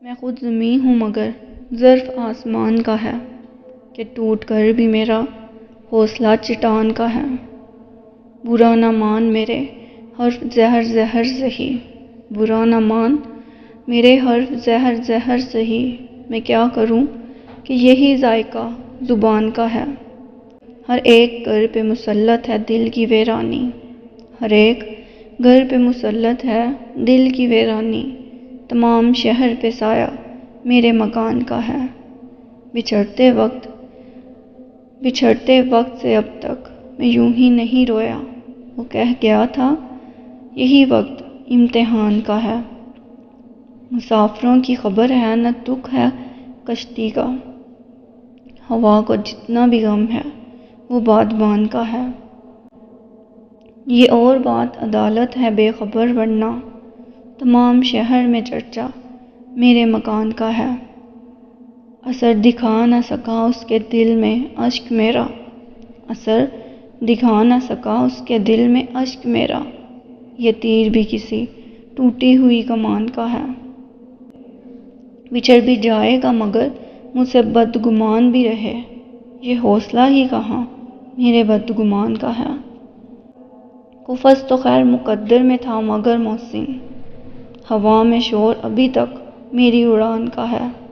میں خود زمیں ہوں مگر ظرف آسمان کا ہے کہ ٹوٹ کر بھی میرا حوصلہ چٹان کا ہے۔ برا نہ مان میرے حرف زہر زہر سہی، برا نہ مان میرے حرف زہر زہر سہی، میں کیا کروں کہ یہی ذائقہ زبان کا ہے۔ ہر ایک گھر پہ مسلط ہے دل کی ویرانی، ہر ایک گھر پہ مسلط ہے دل کی ویرانی، تمام شہر پہ سایہ میرے مکان کا ہے۔ بچھڑتے وقت سے اب تک میں یوں ہی نہیں رویا، وہ کہہ گیا تھا یہی وقت امتحان کا ہے۔ مسافروں کی خبر ہے نہ دکھ ہے کشتی کا، ہوا کو جتنا بھی غم ہے وہ بادبان کا ہے۔ یہ اور بات عدالت ہے بے خبر ورنہ تمام شہر میں چرچا میرے مکان کا ہے۔ اثر دکھا نہ سکا اس کے دل میں اشک میرا، اثر دکھا نہ سکا اس کے دل میں اشک میرا، یہ تیر بھی کسی ٹوٹی ہوئی کمان کا ہے۔ بچھڑ بھی جائے گا مگر مجھ سے بدگمان بھی رہے، یہ حوصلہ ہی کہاں میرے بدگمان کا ہے۔ قفس تو خیر مقدر میں تھا مگر محسن، ہوا میں شور ابھی تک میری اڑان کا ہے۔